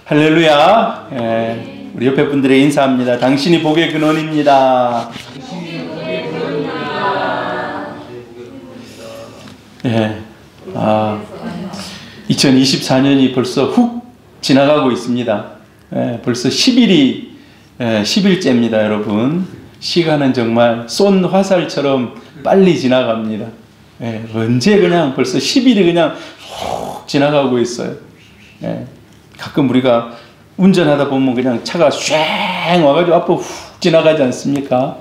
할렐루야. 우리 옆에 분들에게 인사합니다. 당신이 복의 근원입니다. 2024년이 벌써 훅 지나가고 있습니다. 벌써 10일째입니다, 여러분. 시간은 정말 쏜 화살처럼 빨리 지나갑니다. 언제 그냥 벌써 10일이 그냥 훅 지나가고 있어요. 가끔 우리가 운전하다 보면 그냥 차가 쉥 와가지고 앞으로 훅 지나가지 않습니까?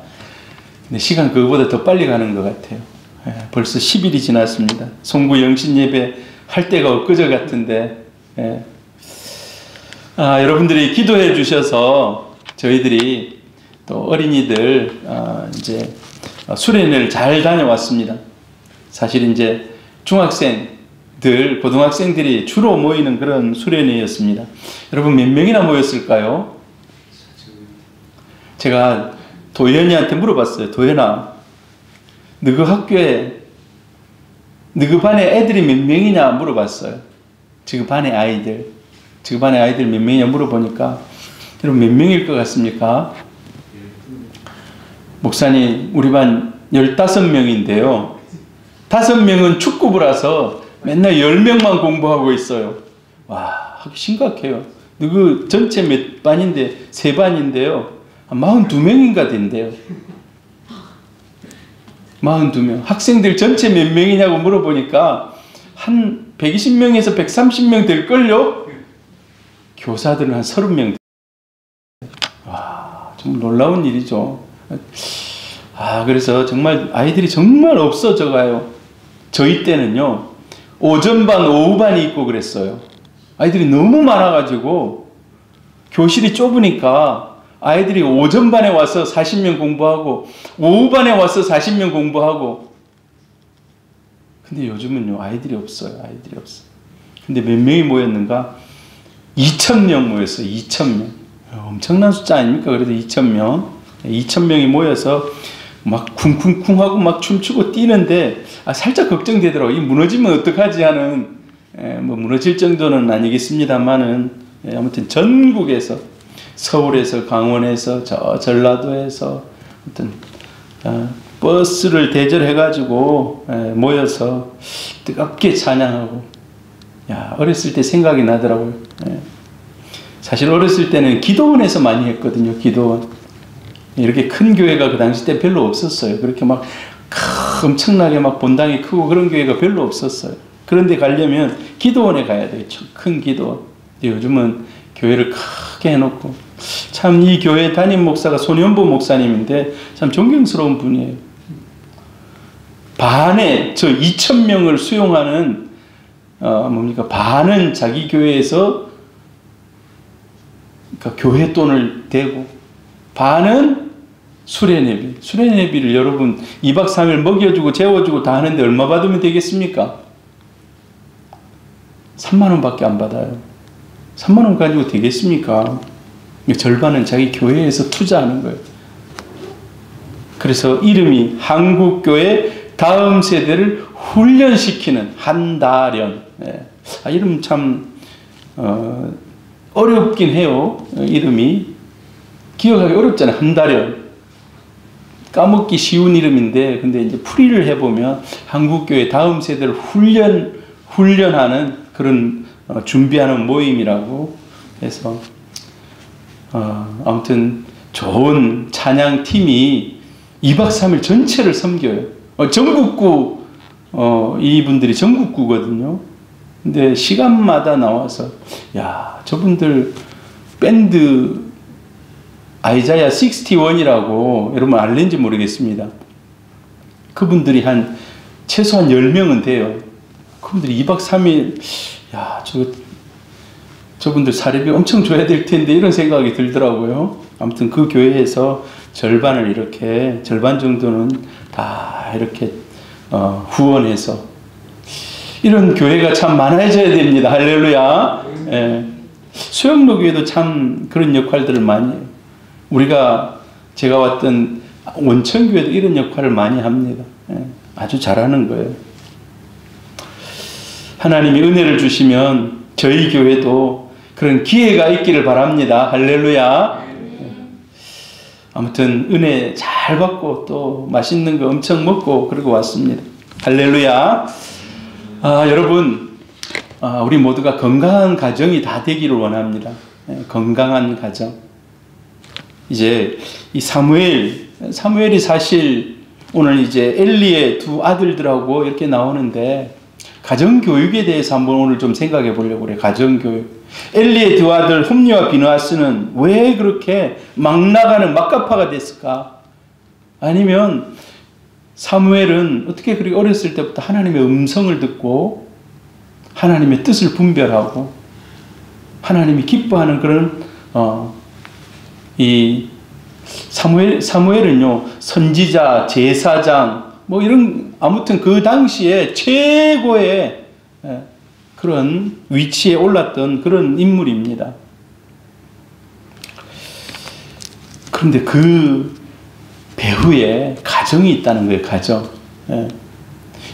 근데 시간 그거보다 더 빨리 가는 것 같아요. 벌써 10일이 지났습니다. 송구 영신 예배 할 때가 엊그저 같은데, 여러분들이 기도해 주셔서 저희들이 또 어린이들 이제 수련회를 잘 다녀왔습니다. 사실 이제 중학생들, 고등학생들이 주로 모이는 그런 수련회였습니다. 여러분 몇 명이나 모였을까요? 제가 도현이한테 물어봤어요. 도현아, 너희 학교에 너희 반에 애들이 몇 명이냐 물어봤어요. 지금 반의 아이들 몇 명이냐 물어보니까 여러분 몇 명일 것 같습니까? 목사님, 우리 반 15명인데요. 5명은 축구부라서 맨날 10명만 공부하고 있어요. 와, 심각해요. 너희 전체 몇 반인데, 3반인데요. 42명인가 된대요. 42명. 학생들 전체 몇 명이냐고 물어보니까 한 120명에서 130명 될걸요? 교사들은 한 30명. 와, 정말 놀라운 일이죠. 그래서 정말 아이들이 정말 없어져 가요. 저희 때는요, 오전반, 오후반이 있고 그랬어요. 아이들이 너무 많아가지고 교실이 좁으니까 아이들이 오전반에 와서 40명 공부하고 오후반에 와서 40명 공부하고. 근데 요즘은요, 아이들이 없어요. 아이들이 없어요. 근데 몇 명이 모였는가? 2,000명 모였어요. 2,000명. 엄청난 숫자 아닙니까? 그래도 2,000명. 2,000명이 모여서 막 쿵쿵쿵 하고 막 춤추고 뛰는데 살짝 걱정되더라고요. 이 무너지면 어떡하지 하는, 뭐 무너질 정도는 아니겠습니다만은, 아무튼 전국에서, 서울에서, 강원에서, 저 전라도에서 아무튼 버스를 대절해가지고 모여서 뜨겁게 찬양하고. 어렸을 때 생각이 나더라고요. 사실 어렸을 때는 기도원에서 많이 했거든요. 기도원. 이렇게 큰 교회가 그 당시 때 별로 없었어요. 그렇게 막 엄청나게 막 본당이 크고 그런 교회가 별로 없었어요. 그런데 가려면 기도원에 가야 돼요. 큰 기도원. 근데 요즘은 교회를 크게 해놓고, 참 이 교회 담임 목사가 손현보 목사님인데 참 존경스러운 분이에요. 반에 저 2,000명을 수용하는 반은 자기 교회에서 그러니까 교회 돈을 대고, 반은 수련회비. 수련회비를 여러분 2박 3일 먹여주고 재워주고 다 하는데 얼마 받으면 되겠습니까? 3만 원밖에 안 받아요. 3만 원 가지고 되겠습니까? 절반은 자기 교회에서 투자하는 거예요. 그래서 이름이 한국교회 다음 세대를 훈련시키는 한다련. 이름 참 어렵긴 해요. 이름이 기억하기 어렵잖아요. 한다련. 까먹기 쉬운 이름인데, 근데 이제 풀이를 해보면 한국교회 다음 세대를 훈련하는 그런 준비하는 모임이라고 해서, 아무튼 좋은 찬양팀이 2박 3일 전체를 섬겨요. 전국구, 이분들이 전국구거든요. 근데 시간마다 나와서, 저분들 밴드 아이자야 61이라고 여러분 알는지 모르겠습니다. 그분들이 최소한 10명은 돼요. 그분들이 2박 3일, 저분들 사례비 엄청 줘야 될 텐데 이런 생각이 들더라고요. 아무튼 그 교회에서 절반 정도는 다 이렇게 후원해서, 이런 교회가 참 많아져야 됩니다. 할렐루야. 수영로 교회도 참 그런 역할들을 많이 해요. 제가 왔던 원천교회도 이런 역할을 많이 합니다. 아주 잘하는 거예요. 하나님이 은혜를 주시면 저희 교회도 그런 기회가 있기를 바랍니다. 할렐루야. 아무튼 은혜 잘 받고 또 맛있는 거 엄청 먹고 그러고 왔습니다. 할렐루야. 여러분, 우리 모두가 건강한 가정이 다 되기를 원합니다. 건강한 가정. 이제 이 사무엘이 사실 오늘 이제 엘리의 두 아들들하고 이렇게 나오는데 가정교육에 대해서 한번 오늘 좀 생각해 보려고 그래요. 가정교육. 엘리의 두 아들 홈리와 비느하스는 왜 그렇게 막 나가는 막가파가 됐을까? 아니면 사무엘은 어떻게 그렇게 어렸을 때부터 하나님의 음성을 듣고 하나님의 뜻을 분별하고 하나님이 기뻐하는 그런 이 사무엘은요, 선지자, 제사장 뭐 이런 아무튼 그 당시에 최고의 그런 위치에 올랐던 그런 인물입니다. 그런데 그 배후에 가정이 있다는 거예요. 가정.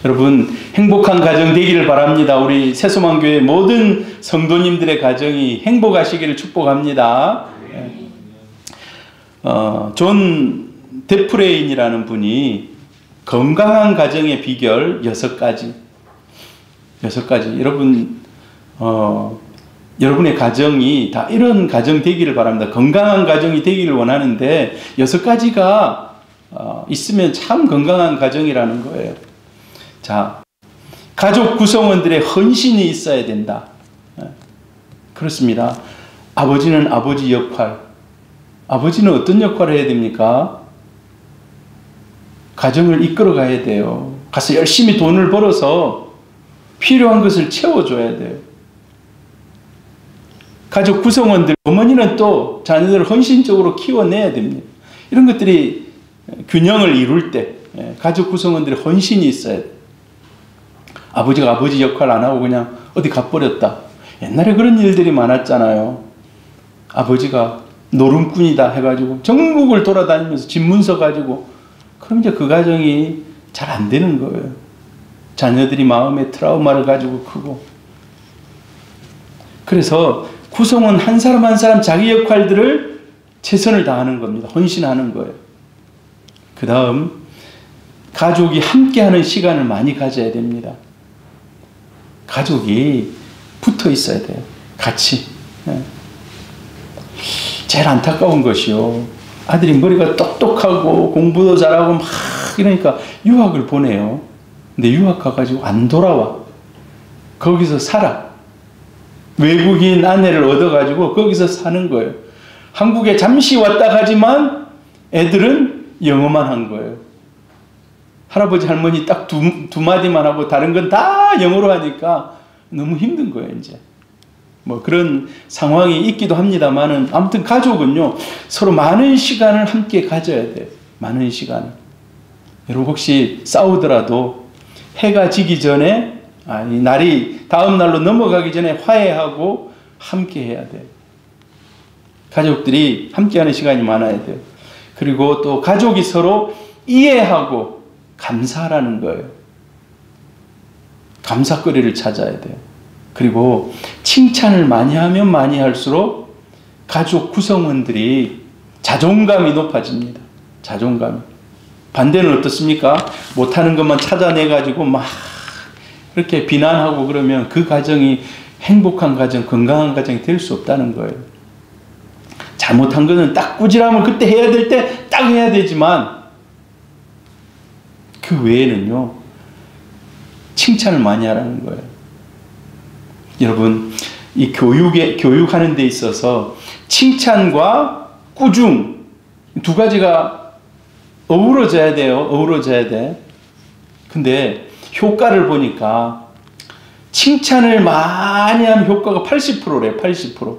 여러분 행복한 가정 되기를 바랍니다. 우리 새소망교회 모든 성도님들의 가정이 행복하시기를 축복합니다. 존 데프레인이라는 분이 건강한 가정의 비결 6가지. 여러분, 여러분의 가정이 다 이런 가정 되기를 바랍니다. 건강한 가정이 되기를 원하는데 6가지가 있으면 참 건강한 가정이라는 거예요. 자, 가족 구성원들의 헌신이 있어야 된다. 그렇습니다. 아버지는 아버지 역할. 아버지는 어떤 역할을 해야 됩니까? 가정을 이끌어 가야 돼요. 가서 열심히 돈을 벌어서 필요한 것을 채워줘야 돼요. 가족 구성원들, 어머니는 또 자녀들을 헌신적으로 키워내야 됩니다. 이런 것들이 균형을 이룰 때 가족 구성원들의 헌신이 있어야 돼요. 아버지가 아버지 역할 안 하고 그냥 어디 가버렸다. 옛날에 그런 일들이 많았잖아요. 아버지가 노름꾼이다 해가지고 전국을 돌아다니면서 집문서 가지고, 그럼 이제 그 가정이 잘 안 되는 거예요. 자녀들이 마음에 트라우마를 가지고 크고. 그래서 구성원 한 사람 한 사람 자기 역할들을 최선을 다하는 겁니다. 헌신하는 거예요. 그 다음, 가족이 함께하는 시간을 많이 가져야 됩니다. 가족이 붙어 있어야 돼요. 같이. 제일 안타까운 것이요, 아들이 머리가 똑똑하고 공부도 잘하고 막 이러니까 유학을 보내요. 근데 유학 가가지고 안 돌아와. 거기서 살아. 외국인 아내를 얻어가지고 거기서 사는 거예요. 한국에 잠시 왔다 가지만 애들은 영어만 한 거예요. 할아버지 할머니 딱 두 마디만 하고 다른 건 다 영어로 하니까 너무 힘든 거예요. 이제 뭐 그런 상황이 있기도 합니다만은, 아무튼 가족은요 서로 많은 시간을 함께 가져야 돼요. 많은 시간을. 여러분 혹시 싸우더라도 해가 지기 전에, 날이 다음 날로 넘어가기 전에 화해하고 함께 해야 돼요. 가족들이 함께하는 시간이 많아야 돼요. 그리고 또 가족이 서로 이해하고 감사하라는 거예요. 감사거리를 찾아야 돼요. 그리고 칭찬을 많이 하면 많이 할수록 가족 구성원들이 자존감이 높아집니다. 자존감이. 반대는 어떻습니까? 못하는 것만 찾아내가지고 막 이렇게 비난하고 그러면 그 가정이 행복한 가정, 건강한 가정이 될 수 없다는 거예요. 잘못한 거는 딱 꾸지람을 그때 해야 될 때 딱 해야 되지만, 그 외에는요 칭찬을 많이 하라는 거예요. 여러분, 이 교육하는 데 있어서 칭찬과 꾸중 두 가지가 어우러져야 돼요. 어우러져야 돼. 근데 효과를 보니까 칭찬을 많이 하면 효과가 80%래요. 80%.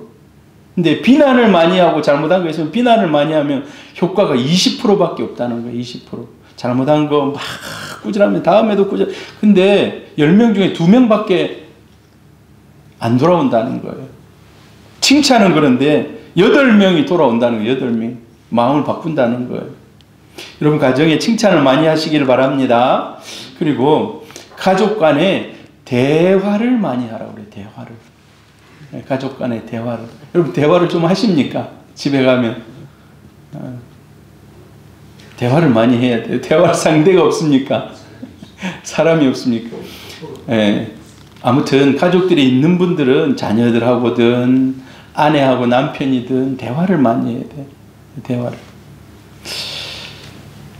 근데 비난을 많이 하고 잘못한 거 있으면 비난을 많이 하면 효과가 20%밖에 없다는 거예요. 20%. 잘못한 거 막 꾸지라면 다음에도 꾸지라. 근데 10명 중에 2명밖에 안 돌아온다는 거예요. 칭찬은 그런데 8명이 돌아온다는 거예요. 8명. 마음을 바꾼다는 거예요. 여러분 가정에 칭찬을 많이 하시기를 바랍니다. 그리고 가족 간에 대화를 많이 하라고 그래요. 대화를. 가족 간의 대화를. 여러분 대화를 좀 하십니까? 집에 가면 대화를 많이 해야 돼요. 대화할 상대가 없습니까? 사람이 없습니까? 예. 아무튼 가족들이 있는 분들은 자녀들하고든 아내하고 남편이든 대화를 많이 해야 돼요. 대화를.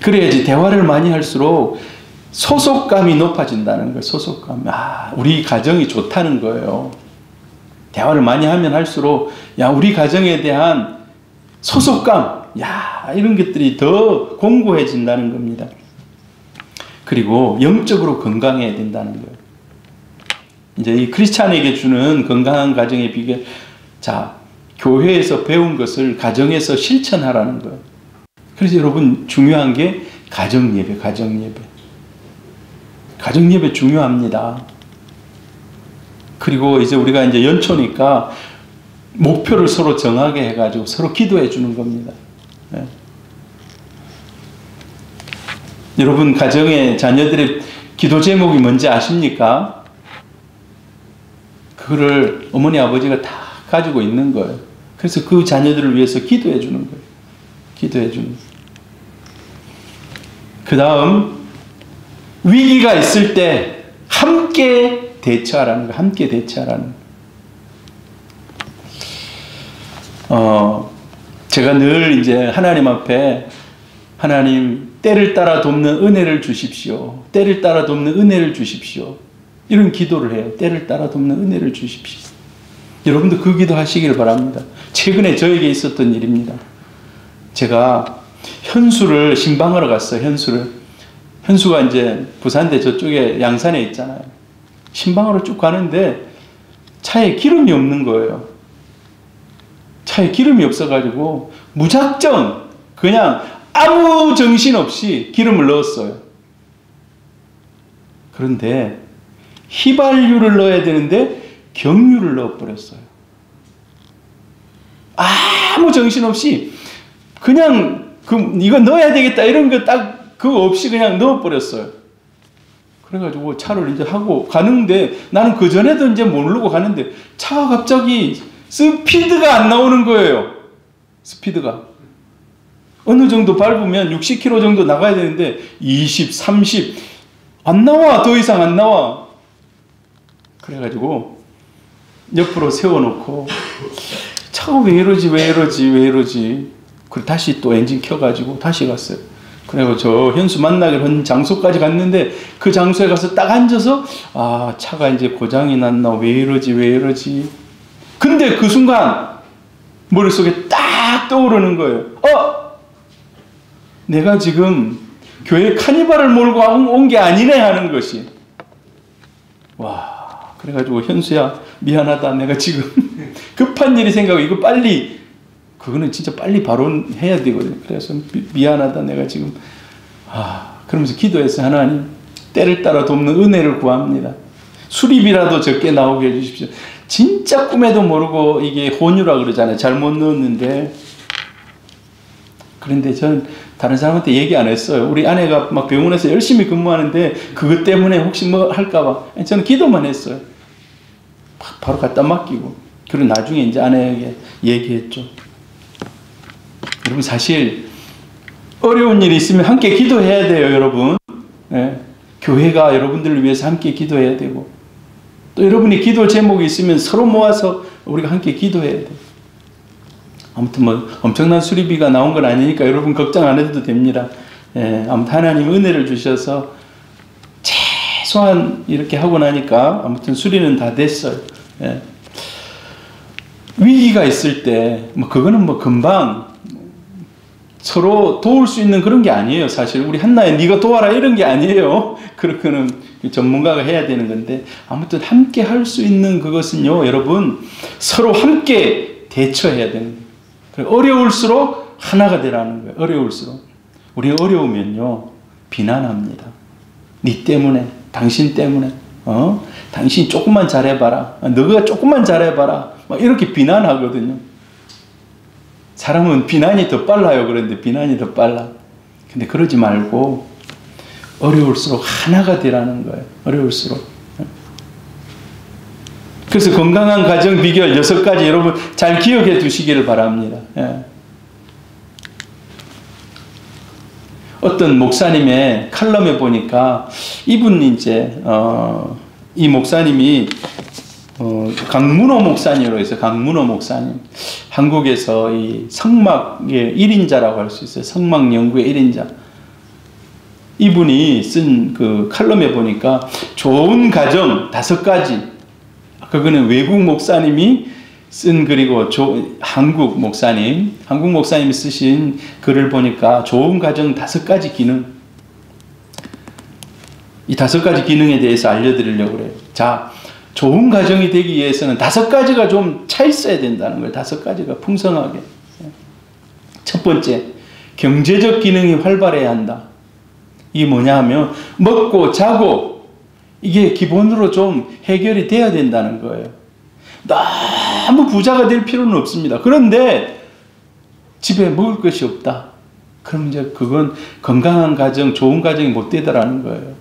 그래야지 대화를 많이 할수록 소속감이 높아진다는 거예요. 소속감. 우리 가정이 좋다는 거예요. 대화를 많이 하면 할수록 우리 가정에 대한 소속감, 이런 것들이 더 공고해진다는 겁니다. 그리고 영적으로 건강해야 된다는 거예요. 이제 이 크리스찬에게 주는 건강한 가정의 비결, 교회에서 배운 것을 가정에서 실천하라는 거예요. 그래서 여러분 중요한 게 가정예배, 가정예배. 가정예배 중요합니다. 그리고 이제 우리가 이제 연초니까 목표를 서로 정하게 해가지고 서로 기도해 주는 겁니다. 네. 여러분 가정의 자녀들의 기도 제목이 뭔지 아십니까? 그거를 어머니 아버지가 다 가지고 있는 거예요. 그래서 그 자녀들을 위해서 기도해 주는 거예요. 기도해 주는 거예요. 그 다음 위기가 있을 때 함께 대처하라는 거예요. 함께 대처하라는 거예요. 제가 늘 이제 하나님 앞에 하나님 때를 따라 돕는 은혜를 주십시오. 때를 따라 돕는 은혜를 주십시오. 이런 기도를 해요. 때를 따라 돕는 은혜를 주십시오. 여러분도 그 기도 하시길 바랍니다. 최근에 저에게 있었던 일입니다. 제가 현수를 신방하러 갔어요. 현수가 이제 부산대 저쪽에 양산에 있잖아요. 신방하러 쭉 가는데 차에 기름이 없는 거예요. 차에 기름이 없어가지고 무작정 그냥 아무 정신없이 기름을 넣었어요. 그런데 휘발유를 넣어야 되는데 경유를 넣어버렸어요. 아무 정신없이 그냥 이거 넣어야 되겠다 이런 거 딱 그거 없이 그냥 넣어버렸어요. 그래가지고 차를 이제 하고 가는데 나는 그전에도 이제 모르고 가는데 차가 갑자기 스피드가 안 나오는 거예요. 스피드가. 어느 정도 밟으면 60km 정도 나가야 되는데 20, 30 안 나와. 더 이상 안 나와. 그래가지고 옆으로 세워놓고 차가 왜 이러지. 그리고 다시 또 엔진 켜가지고 다시 갔어요. 그리고 저 현수 만나기로 한 장소까지 갔는데 그 장소에 가서 딱 앉아서 차가 이제 고장이 났나 왜 이러지. 근데 그 순간 머릿속에 딱 떠오르는 거예요. 내가 지금 교회 카니발을 몰고 온 게 아니네 하는 것이. 그래가지고 현수야 미안하다. 내가 지금 급한 일이 생각하고 이거 빨리 그거는 진짜 빨리 바로 해야 되거든요. 그래서 미안하다. 내가 지금 그러면서 기도해서 하나님 때를 따라 돕는 은혜를 구합니다. 수리비라도 적게 나오게 해주십시오. 진짜 꿈에도 모르고 이게 혼유라 그러잖아요. 잘못 넣었는데. 그런데 저는 다른 사람한테 얘기 안 했어요. 우리 아내가 막 병원에서 열심히 근무하는데 그것 때문에 혹시 뭐 할까봐 저는 기도만 했어요. 바로 갖다 맡기고. 그리고 나중에 이제 아내에게 얘기했죠. 여러분 사실 어려운 일이 있으면 함께 기도해야 돼요. 여러분. 네. 교회가 여러분들을 위해서 함께 기도해야 되고 또 여러분이 기도 제목이 있으면 서로 모아서 우리가 함께 기도해야 돼요. 아무튼 뭐 엄청난 수리비가 나온 건 아니니까 여러분 걱정 안 해도 됩니다. 예, 아무튼 하나님 은혜를 주셔서 최소한 이렇게 하고 나니까 아무튼 수리는 다 됐어요. 예. 위기가 있을 때 뭐 그거는 뭐 금방 서로 도울 수 있는 그런 게 아니에요. 사실 우리 한나야 네가 도와라 이런 게 아니에요. 그렇게는 전문가가 해야 되는 건데 아무튼 함께 할 수 있는 그것은요. 여러분 서로 함께 대처해야 되는 거예요. 어려울수록 하나가 되라는 거예요. 어려울수록. 우리 어려우면요. 비난합니다. 네 때문에 당신 때문에 당신 조금만 잘해봐라. 너가 조금만 잘해봐라. 막 이렇게 비난하거든요. 사람은 비난이 더 빨라요. 그런데 비난이 더 빨라. 근데 그러지 말고 어려울수록 하나가 되라는 거예요. 어려울수록. 그래서 건강한 가정 비결 6가지 여러분 잘 기억해 두시기를 바랍니다. 예. 어떤 목사님의 칼럼에 보니까 이분 이제 이 목사님이 강문호 목사님으로 해서 강문호 목사님 한국에서 이 성막의 1인자라고 할 수 있어요. 성막 연구의 1인자. 이분이 쓴 그 칼럼에 보니까 좋은 가정 5가지. 그거는 외국 목사님이 쓴 글이고 한국 목사님이 쓰신 글을 보니까 좋은 가정 5가지 기능. 이 5가지 기능에 대해서 알려드리려고 그래요. 자, 좋은 가정이 되기 위해서는 5가지가 좀 차 있어야 된다는 거예요. 5가지가 풍성하게. 첫 번째, 경제적 기능이 활발해야 한다. 이게 뭐냐 하면 먹고 자고 이게 기본으로 좀 해결이 돼야 된다는 거예요. 너무 부자가 될 필요는 없습니다. 그런데 집에 먹을 것이 없다. 그럼 이제 그건 건강한 가정, 좋은 가정이 못 되더라는 거예요.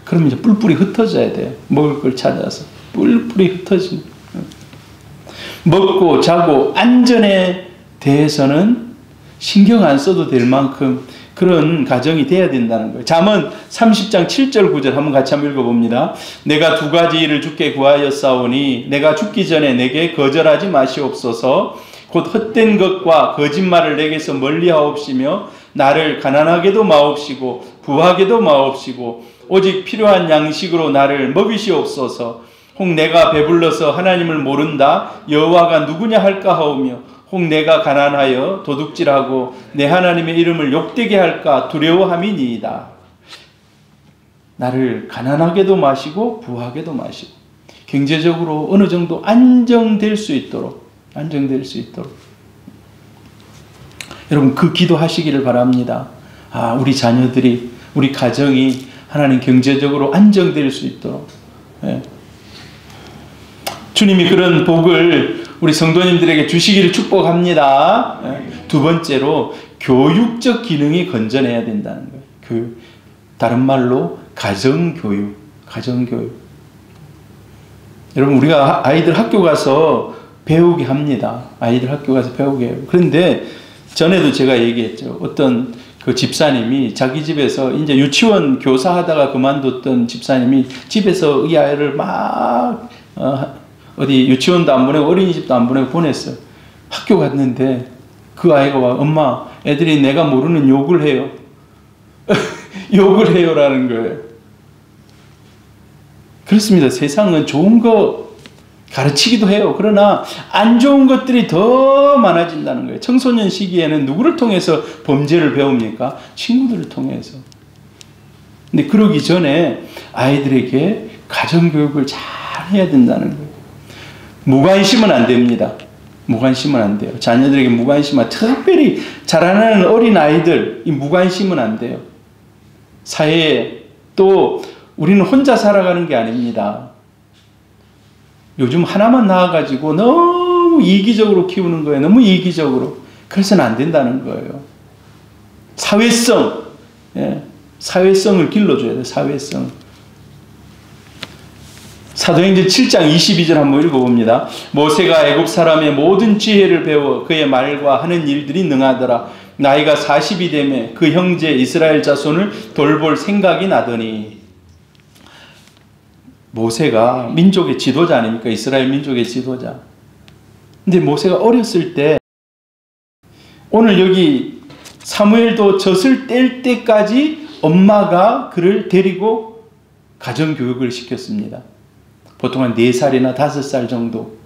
그럼 이제 뿔뿔이 흩어져야 돼요. 먹을 걸 찾아서. 뿔뿔이 흩어지는. 먹고 자고 안전에 대해서는 신경 안 써도 될 만큼 그런 가정이 돼야 된다는 거예요. 잠언 30장 7절 9절 한번 같이 한번 읽어봅니다. 내가 2가지 일을 주께 구하였사오니 내가 죽기 전에 내게 거절하지 마시옵소서. 곧 헛된 것과 거짓말을 내게서 멀리하옵시며 나를 가난하게도 마옵시고 부하게도 마옵시고 오직 필요한 양식으로 나를 먹이시옵소서. 혹 내가 배불러서 하나님을 모른다 여호와가 누구냐 할까 하오며 혹 내가 가난하여 도둑질하고 내 하나님의 이름을 욕되게 할까 두려워함이니이다. 나를 가난하게도 마시고 부하게도 마시고 경제적으로 어느 정도 안정될 수 있도록 여러분 그 기도하시기를 바랍니다. 우리 자녀들이 우리 가정이 하나님 경제적으로 안정될 수 있도록. 예. 주님이 그런 복을 우리 성도님들에게 주시기를 축복합니다. 두 번째로 교육적 기능이 건전해야 된다는 거예요. 다른 말로 가정교육. 여러분 우리가 아이들 학교 가서 배우게 합니다. 아이들 학교 가서 배우게 해요. 그런데 전에도 제가 얘기했죠. 어떤 그 집사님이 자기 집에서 이제 유치원 교사하다가 그만뒀던 집사님이 집에서 이 아이를 막 어디 유치원도 안 보내고 어린이집도 안 보내고 보냈어요. 학교 갔는데 그 아이가 와 엄마 애들이 내가 모르는 욕을 해요. 욕을 해요라는 거예요. 그렇습니다. 세상은 좋은 거 가르치기도 해요. 그러나 안 좋은 것들이 더 많아진다는 거예요. 청소년 시기에는 누구를 통해서 범죄를 배웁니까? 친구들을 통해서. 근데 그러기 전에 아이들에게 가정교육을 잘 해야 된다는 거예요. 무관심은 안 됩니다. 무관심은 안 돼요. 자녀들에게 무관심은, 특별히 자라나는 어린 아이들, 이 무관심은 안 돼요. 사회에 또 우리는 혼자 살아가는 게 아닙니다. 요즘 하나만 낳아가지고 너무 이기적으로 키우는 거예요. 너무 이기적으로. 그래서는 안 된다는 거예요. 사회성. 예. 사회성을 길러줘야 돼요. 사회성. 사도행전 7장 22절 한번 읽어봅니다. 모세가 애굽 사람의 모든 지혜를 배워 그의 말과 하는 일들이 능하더라. 나이가 40이 되매 그 형제 이스라엘 자손을 돌볼 생각이 나더니. 모세가 민족의 지도자 아닙니까? 이스라엘 민족의 지도자. 근데 모세가 어렸을 때 오늘 여기 사무엘도 젖을 뗄 때까지 엄마가 그를 데리고 가정교육을 시켰습니다. 보통 한 4살이나 5살 정도.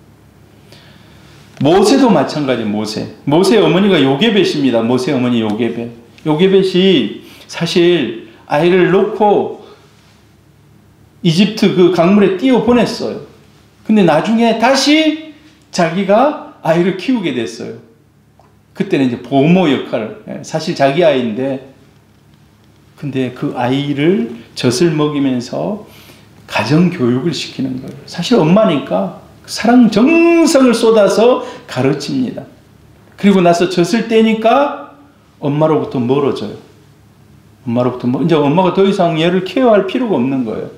모세도 마찬가지. 모세의 어머니가 요게벳입니다. 모세의 어머니 요게벳. 요게벳이 사실 아이를 놓고 이집트 그 강물에 띄워 보냈어요. 근데 나중에 다시 자기가 아이를 키우게 됐어요. 그때는 이제 보모 역할을, 사실 자기 아이인데, 근데 그 아이를 젖을 먹이면서 가정교육을 시키는 거예요. 사실 엄마니까 사랑 정성을 쏟아서 가르칩니다. 그리고 나서 젖을 떼니까 엄마로부터 멀어져요. 이제 엄마가 더 이상 얘를 케어할 필요가 없는 거예요.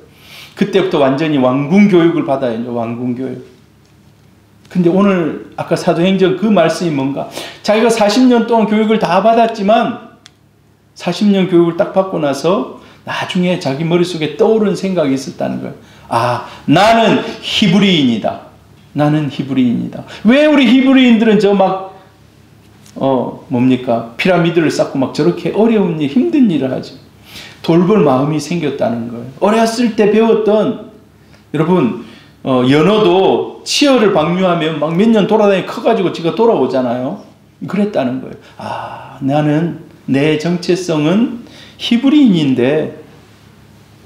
그때부터 완전히 왕궁 교육을 받아야죠. 왕궁 교육. 근데 오늘 아까 사도행전 그 말씀이 뭔가? 자기가 40년 동안 교육을 다 받았지만 40년 교육을 딱 받고 나서 나중에 자기 머릿속에 떠오른 생각이 있었다는 거예요. 아, 나는 히브리인이다. 나는 히브리인이다. 왜 우리 히브리인들은 저 막 뭡니까? 피라미드를 쌓고 막 저렇게 어려운 일, 힘든 일을 하지? 돌볼 마음이 생겼다는 거예요. 어렸을 때 배웠던, 여러분, 연어도 치어를 방류하면 막 몇 년 돌아다니 커가지고 지가 돌아오잖아요. 그랬다는 거예요. 아, 나는, 내 정체성은 히브리인인데,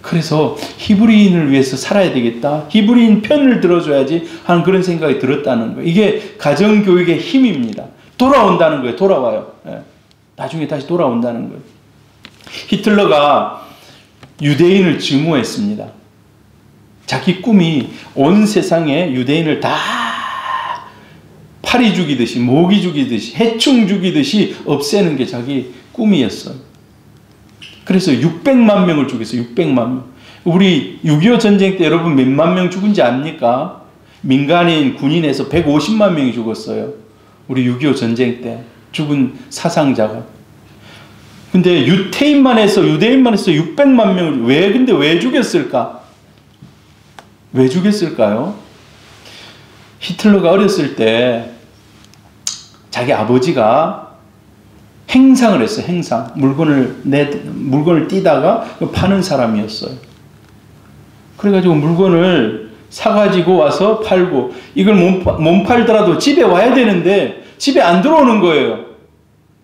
그래서 히브리인을 위해서 살아야 되겠다. 히브리인 편을 들어줘야지 하는 그런 생각이 들었다는 거예요. 이게 가정교육의 힘입니다. 돌아온다는 거예요. 돌아와요. 예. 나중에 다시 돌아온다는 거예요. 히틀러가 유대인을 증오했습니다. 자기 꿈이 온 세상에 유대인을 다 파리 죽이듯이, 모기 죽이듯이, 해충 죽이듯이 없애는 게 자기 꿈이었어요. 그래서 600만 명을 죽였어요. 600만 명. 우리 6.25 전쟁 때 여러분 몇만 명 죽은지 압니까? 민간인, 군인에서 150만 명이 죽었어요. 우리 6.25 전쟁 때 죽은 사상자가. 근데 유대인만 해서 600만 명을 근데 왜 죽였을까? 왜 죽였을까요? 히틀러가 어렸을 때 자기 아버지가 행상을 했어요. 행상. 물건을 띠다가 파는 사람이었어요. 그래가지고 물건을 사가지고 와서 팔고, 이걸 못 팔더라도 집에 와야 되는데 집에 안 들어오는 거예요.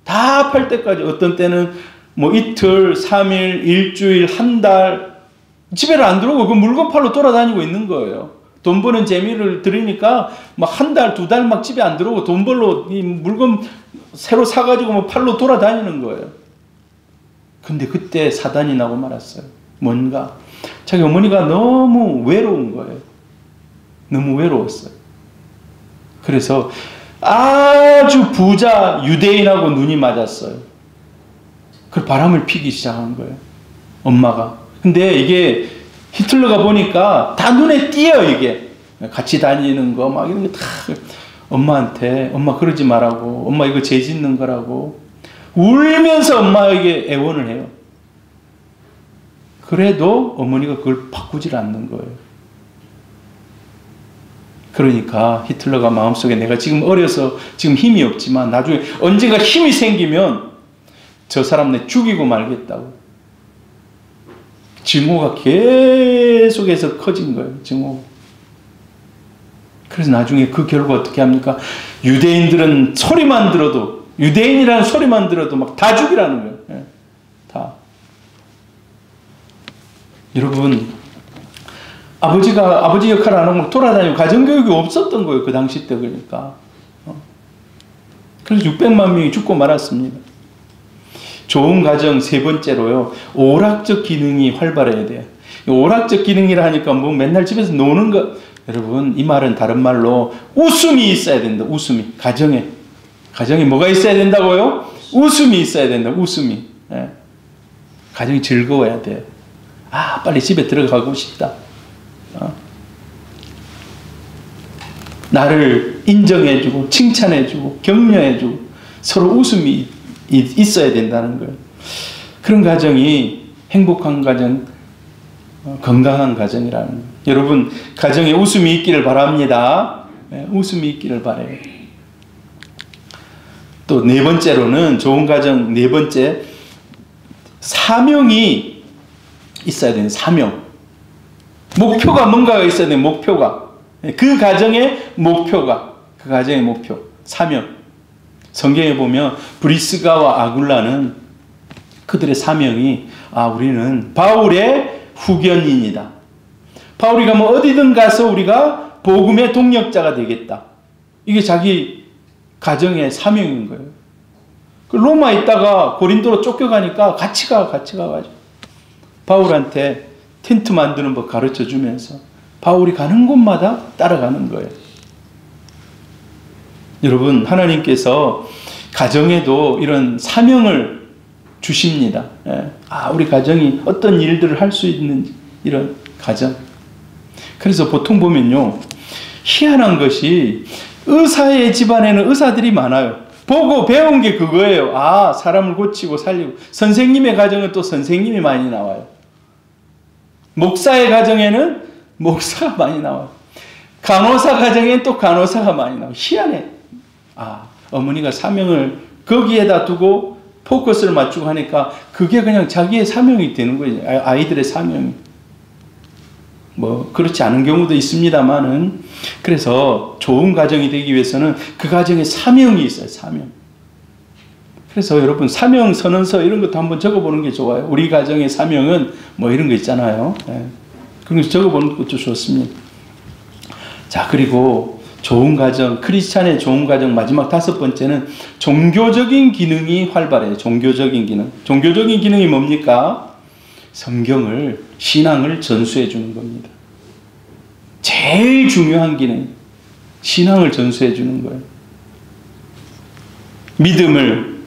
다 팔 때까지. 어떤 때는 뭐 이틀, 3일, 일주일, 한 달 집에를 안 들어오고 그 물건 팔러 돌아다니고 있는 거예요. 돈 버는 재미를 들으니까 막 한 달, 두 달 막 집에 안 들어오고 돈 벌러 이 물건 새로 사가지고 뭐 팔러 돌아다니는 거예요. 근데 그때 사단이 나고 말았어요. 뭔가? 자기 어머니가 너무 외로운 거예요. 너무 외로웠어요. 그래서 아주 부자 유대인하고 눈이 맞았어요. 그 바람을 피기 시작한 거예요. 엄마가. 근데 이게 히틀러가 보니까 다 눈에 띄어요, 이게. 같이 다니는 거, 막 이런 게 다 엄마한테, 엄마 그러지 말라고, 엄마 이거 죄 짓는 거라고. 울면서 엄마에게 애원을 해요. 그래도 어머니가 그걸 바꾸질 않는 거예요. 그러니까 히틀러가 마음속에 내가 지금 어려서 지금 힘이 없지만 나중에 언젠가 힘이 생기면 저 사람 내 죽이고 말겠다고. 증오가 계속해서 커진 거예요. 증오. 그래서 나중에 그 결과 어떻게 합니까? 유대인들은 소리만 들어도, 유대인이라는 소리만 들어도 막 다 죽이라는 거예요. 예, 다. 여러분, 아버지 역할을 안 하고 돌아다니고 가정교육이 없었던 거예요. 그 당시 때. 그러니까. 그래서 600만 명이 죽고 말았습니다. 좋은 가정 세 번째로요. 오락적 기능이 활발해야 돼요. 오락적 기능이라 하니까 뭐 맨날 집에서 노는 거. 여러분, 이 말은 다른 말로 웃음이 있어야 된다. 웃음이. 가정에 뭐가 있어야 된다고요? 웃음이 있어야 된다. 웃음이. 예. 가정이 즐거워야 돼요. 아, 빨리 집에 들어가고 싶다. 나를 인정해주고 칭찬해주고 격려해주고 서로 웃음이 있어야 된다는 거예요. 그런 가정이 행복한 가정, 건강한 가정이라는 거예요. 여러분, 가정에 웃음이 있기를 바랍니다. 네, 웃음이 있기를 바라요. 또 네 번째로는, 좋은 가정 네 번째, 사명이 있어야 돼요. 사명. 목표가 뭔가가 있어야 돼요. 목표가. 그 가정의 목표가, 그 가정의 목표, 사명. 성경에 보면 브리스가와 아굴라는 그들의 사명이, 우리는 바울의 후견인이다. 바울이 가면 어디든 가서 우리가 복음의 동력자가 되겠다. 이게 자기 가정의 사명인 거예요. 로마 있다가 고린도로 쫓겨가니까 같이 가가지고 바울한테 텐트 만드는 법 가르쳐 주면서 바울이 가는 곳마다 따라가는 거예요. 여러분, 하나님께서 가정에도 이런 사명을 주십니다. 우리 가정이 어떤 일들을 할 수 있는 이런 가정. 그래서 보통 보면요, 희한한 것이 의사의 집안에는 의사들이 많아요. 보고 배운 게 그거예요. 아, 사람을 고치고 살리고. 선생님의 가정은 또 선생님이 많이 나와요. 목사의 가정에는 목사가 많이 나와요. 간호사 가정에는 또 간호사가 많이 나와요. 희한해. 아, 어머니가 사명을 거기에다 두고 포커스를 맞추고 하니까 그게 그냥 자기의 사명이 되는 거예요. 아이들의 사명이. 뭐 그렇지 않은 경우도 있습니다만은, 그래서 좋은 가정이 되기 위해서는 그 가정에 사명이 있어요. 사명. 그래서 여러분 사명 선언서 이런 것도 한번 적어보는 게 좋아요. 우리 가정의 사명은 뭐 이런 거 있잖아요. 네. 그런 거 적어보는 것도 좋습니다. 자, 그리고 좋은 가정, 크리스찬의 좋은 가정 마지막 5번째는 종교적인 기능이 활발해요. 종교적인 기능. 종교적인 기능이 뭡니까? 성경을, 신앙을 전수해 주는 겁니다. 제일 중요한 기능, 신앙을 전수해 주는 거예요. 믿음을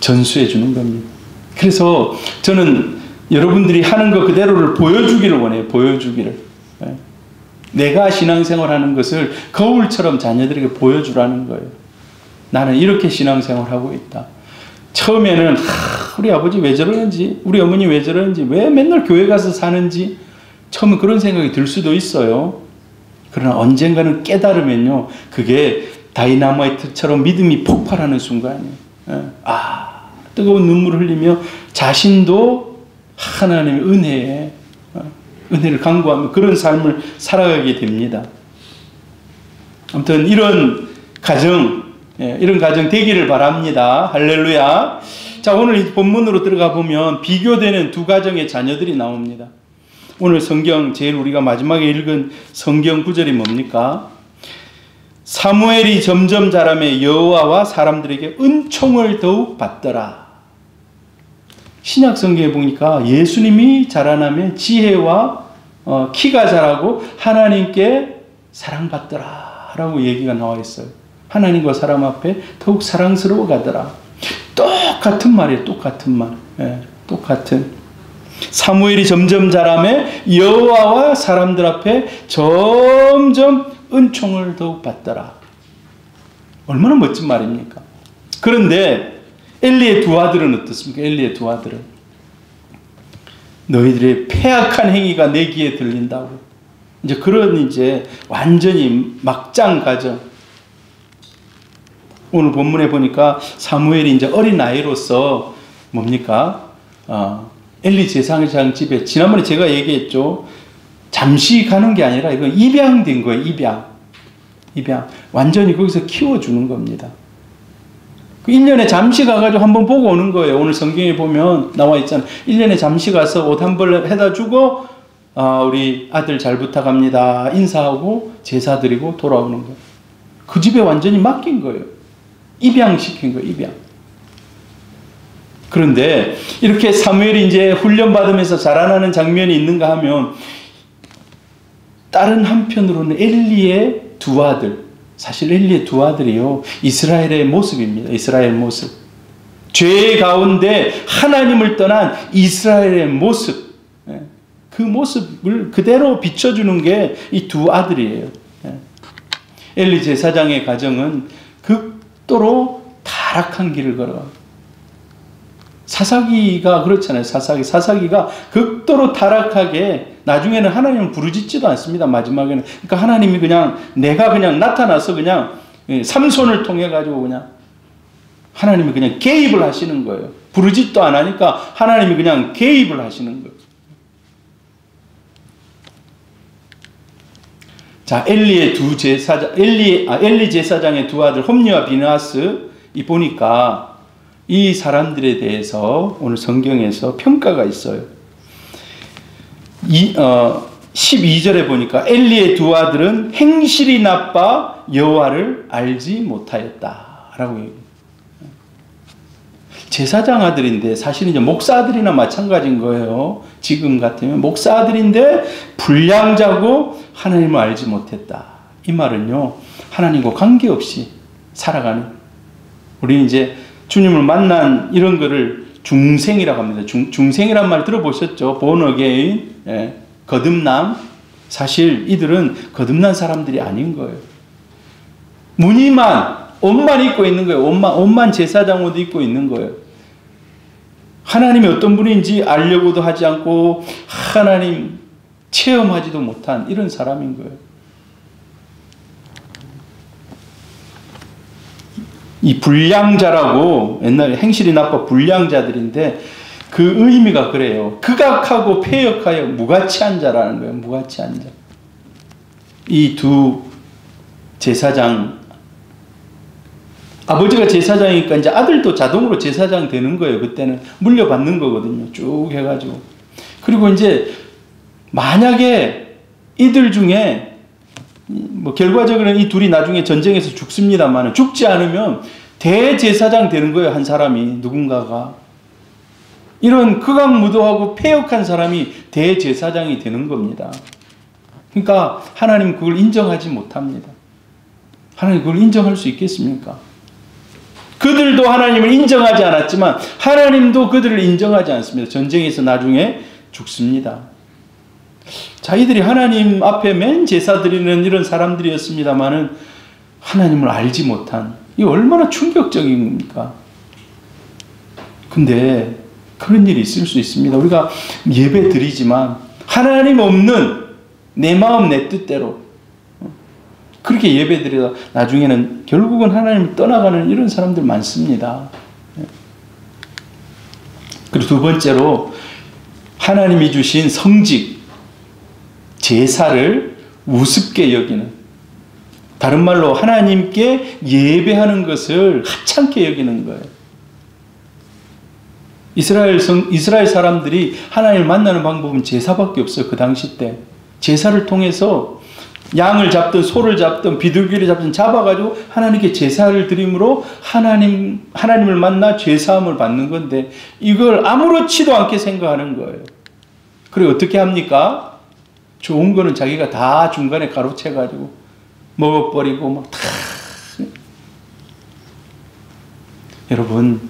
전수해 주는 겁니다. 그래서 저는 여러분들이 하는 것 그대로를 보여주기를 원해요. 보여주기를. 내가 신앙생활하는 것을 거울처럼 자녀들에게 보여주라는 거예요. 나는 이렇게 신앙생활하고 있다. 처음에는 우리 아버지 왜 저러는지, 우리 어머니 왜 저러는지, 왜 맨날 교회 가서 사는지 처음에 그런 생각이 들 수도 있어요. 그러나 언젠가는 깨달으면요, 그게 다이나마이트처럼 믿음이 폭발하는 순간이에요. 아, 뜨거운 눈물을 흘리며 자신도 하나님의 은혜에 은혜를 간구하며 그런 삶을 살아가게 됩니다. 아무튼 이런 가정, 이런 가정 되기를 바랍니다. 할렐루야. 자, 오늘 이 본문으로 들어가 보면 비교되는 두 가정의 자녀들이 나옵니다. 오늘 성경 제일 우리가 마지막에 읽은 성경 구절이 뭡니까? 사무엘이 점점 자라매 여호와와 사람들에게 은총을 더욱 받더라. 신약 성경에 보니까 예수님이 자라나며 지혜와 키가 자라고 하나님께 사랑받더라 라고 얘기가 나와 있어요. 하나님과 사람 앞에 더욱 사랑스러워 가더라. 똑같은 말이에요. 똑같은 말. 똑같은. 사무엘이 점점 자라며 여호와와 사람들 앞에 점점 은총을 더욱 받더라. 얼마나 멋진 말입니까? 그런데 엘리의 두 아들은 어떻습니까? 엘리의 두 아들은 너희들의 패악한 행위가 내 귀에 들린다고. 이제 그런 이제 완전히 막장 가정. 오늘 본문에 보니까 사무엘이 이제 어린 아이로서 뭡니까? 엘리 제사장 집에 지난번에 제가 얘기했죠. 잠시 가는 게 아니라 이건 입양된 거예요. 입양. 완전히 거기서 키워주는 겁니다. 1년에 잠시 가가지고 한번 보고 오는 거예요. 오늘 성경에 보면 나와 있잖아요. 1년에 잠시 가서 옷 한 벌 해다 주고 우리 아들 잘 부탁합니다. 인사하고 제사 드리고 돌아오는 거예요. 그 집에 완전히 맡긴 거예요. 입양시킨 거예요. 입양. 그런데 이렇게 사무엘이 이제 훈련받으면서 자라나는 장면이 있는가 하면 다른 한편으로는 엘리의 두 아들, 사실 엘리의 두 아들이요, 이스라엘의 모습입니다. 이스라엘 모습. 죄 가운데 하나님을 떠난 이스라엘의 모습. 그 모습을 그대로 비춰주는 게 이 두 아들이에요. 엘리 제사장의 가정은 극도로 타락한 길을 걸어갑니다. 사사기가 그렇잖아요. 사사기가 극도로 타락하게 나중에는 하나님을 부르짖지도 않습니다. 마지막에는. 그러니까 하나님이 내가 나타나서 삼손을 통해 가지고 하나님이 개입을 하시는 거예요. 부르짖도 안 하니까 하나님이 개입을 하시는 거예요. 자, 엘리 제사장의 두 아들 홈리와 비느하스 보니까 이 사람들에 대해서 오늘 성경에서 평가가 있어요. 12절에 보니까 엘리의 두 아들은 행실이 나빠 여호와를 알지 못하였다라고 얘기해요. 제사장 아들인데 사실 이제 목사 아들이나 마찬가지인 거예요. 지금 같으면 목사 아들인데 불량자고 하나님을 알지 못했다. 이 말은요, 하나님과 관계없이 살아가는, 우리는 이제 주님을 만난 이런 거를 중생이라고 합니다. 중생이란 말 들어보셨죠? born again, 거듭남, 사실 이들은 거듭난 사람들이 아닌 거예요. 무늬만, 옷만 입고 있는 거예요. 옷만 제사장 옷 입고 있는 거예요. 하나님이 어떤 분인지 알려고도 하지 않고 하나님 체험하지도 못한 이런 사람인 거예요. 이 불량자라고, 옛날에 행실이 나빠 불량자들인데 그 의미가 그래요. 극악하고 패역하여 무가치한 자라는 거예요. 무가치한 자. 이 두 제사장, 아버지가 제사장이니까 이제 아들도 자동으로 제사장 되는 거예요. 그때는 물려받는 거거든요. 쭉 해가지고. 그리고 이제 만약에 이들 중에 뭐 결과적으로는 이 둘이 나중에 전쟁에서 죽습니다만 죽지 않으면 대제사장 되는 거예요. 한 사람이, 누군가가. 이런 극악무도하고 패역한 사람이 대제사장이 되는 겁니다. 그러니까 하나님 그걸 인정하지 못합니다. 하나님 그걸 인정할 수 있겠습니까? 그들도 하나님을 인정하지 않았지만 하나님도 그들을 인정하지 않습니다. 전쟁에서 나중에 죽습니다. 자기들이 하나님 앞에 맨 제사 드리는 이런 사람들이었습니다마는 하나님을 알지 못한, 이 얼마나 충격적인 겁니까? 근데 그런 일이 있을 수 있습니다. 우리가 예배 드리지만 하나님 없는 내 마음 내 뜻대로 그렇게 예배 드리다 나중에는 결국은 하나님을 떠나가는 이런 사람들 많습니다. 그리고 두 번째로 하나님이 주신 성직, 제사를 우습게 여기는, 다른 말로 하나님께 예배하는 것을 하찮게 여기는 거예요. 이스라엘 사람들이 하나님을 만나는 방법은 제사밖에 없어요. 그 당시 때. 제사를 통해서 양을 잡든 소를 잡든 비둘기를 잡든 잡아가지고 하나님께 제사를 드림으로 하나님을 만나 죄사함을 받는 건데 이걸 아무렇지도 않게 생각하는 거예요. 그리고 어떻게 합니까? 좋은 거는 자기가 다 중간에 가로채가지고 먹어버리고 막 다. 여러분,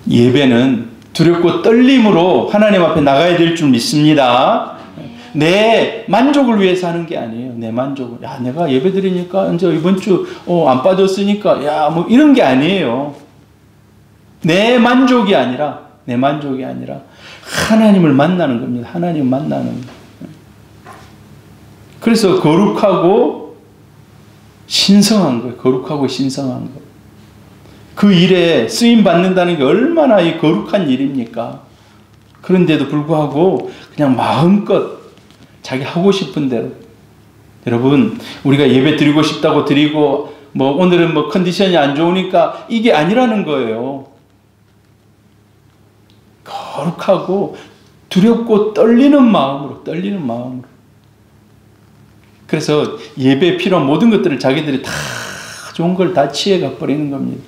예배는 두렵고 떨림으로 하나님 앞에 나가야 될 줄 믿습니다. 내 만족을 위해서 하는 게 아니에요. 내 만족을. 야, 내가 예배 드리니까 이제 이번 주 안 빠졌으니까 야, 뭐 이런 게 아니에요. 내 만족이 아니라 하나님을 만나는 겁니다. 하나님을 만나는 거. 그래서 거룩하고 신성한 거예요. 거룩하고 신성한 거. 그 일에 쓰임 받는다는 게 얼마나 이 거룩한 일입니까? 그런데도 불구하고 그냥 마음껏 자기 하고 싶은 대로. 여러분, 우리가 예배 드리고 싶다고 드리고 뭐 오늘은 뭐 컨디션이 안 좋으니까 이게 아니라는 거예요. 거룩하고 두렵고 떨리는 마음으로. 그래서 예배에 필요한 모든 것들을 자기들이 다 좋은 걸 다 취해가 버리는 겁니다.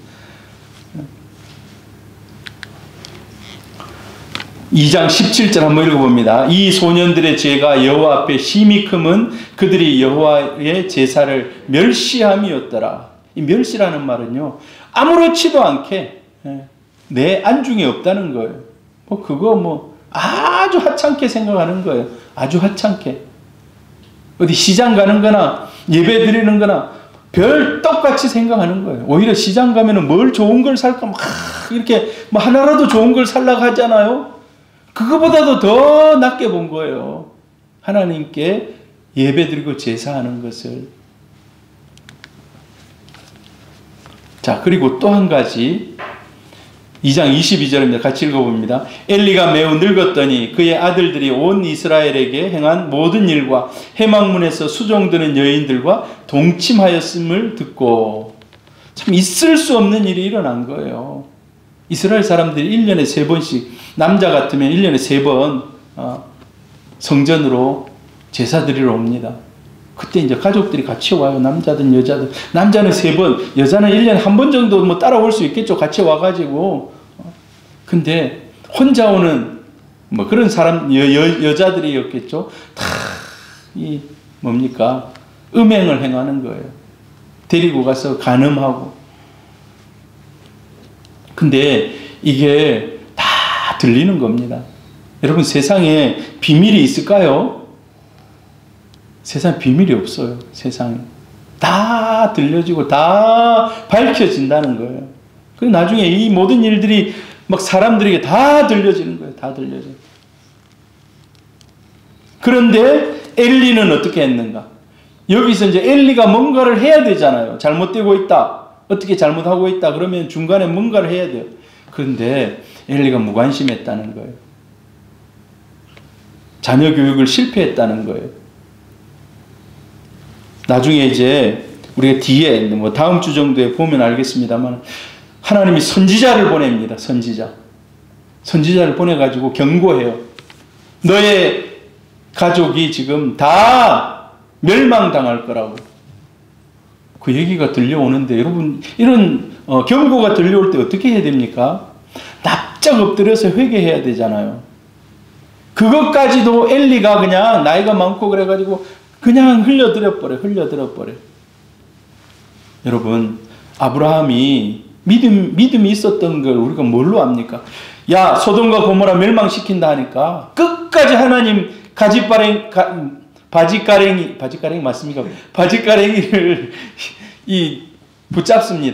2장 17절 한번 읽어봅니다. 이 소년들의 죄가 여호와 앞에 심히 크면 그들이 여호와의 제사를 멸시함이었더라. 이 멸시라는 말은요, 아무렇지도 않게 내 안중에 없다는 거예요. 그거 아주 하찮게 생각하는 거예요. 아주 하찮게. 어디 시장 가는 거나 예배 드리는 거나 별 똑같이 생각하는 거예요. 오히려 시장 가면은 뭘 좋은 걸 살까 막 이렇게 하나라도 좋은 걸 살라고 하잖아요. 그거보다도 더 낮게 본 거예요. 하나님께 예배드리고 제사하는 것을. 자, 그리고 또 한 가지 2장 22절입니다. 같이 읽어봅니다. 엘리가 매우 늙었더니 그의 아들들이 온 이스라엘에게 행한 모든 일과 해망문에서 수종드는 여인들과 동침하였음을 듣고, 참 있을 수 없는 일이 일어난 거예요. 이스라엘 사람들이 1년에 3번씩, 남자 같으면 1년에 3번 성전으로 제사 드리러 옵니다. 그때 이제 가족들이 같이 와요. 남자든 여자든. 남자는 3번, 여자는 1년에 1번 정도 따라올 수 있겠죠. 같이 와가지고. 근데 혼자 오는 그런 사람, 여자들이었겠죠. 다 음행을 행하는 거예요. 데리고 가서 간음하고. 근데 이게 다 들리는 겁니다. 여러분, 세상에 비밀이 있을까요? 세상에 비밀이 없어요. 세상에. 다 들려지고 다 밝혀진다는 거예요. 그리고 나중에 이 모든 일들이 막 사람들에게 다 들려지는 거예요. 다 들려져요. 그런데 엘리는 어떻게 했는가? 여기서 이제 엘리가 뭔가를 해야 되잖아요. 잘못되고 있다. 어떻게 잘못하고 있다. 그러면 중간에 뭔가를 해야 돼요. 그런데 엘리가 무관심했다는 거예요. 자녀 교육을 실패했다는 거예요. 나중에 이제 우리가 뒤에 뭐 다음 주 정도에 보면 알겠습니다만 하나님이 선지자를 보냅니다. 선지자를 보내가지고 경고해요. 너의 가족이 지금 다 멸망당할 거라고. 그 얘기가 들려오는데 여러분 이런 경고가 들려올 때 어떻게 해야 됩니까? 납작 엎드려서 회개해야 되잖아요. 그것까지도 엘리가 그냥 나이가 많고 그래가지고 그냥 흘려들어 버려. 여러분 아브라함이 믿음이 있었던 걸 우리가 뭘로 압니까? 야 소돔과 고모라 멸망시킨다 하니까 끝까지 하나님 바짓가랭이 맞습니까? 바짓가랭이를 붙잡습니다.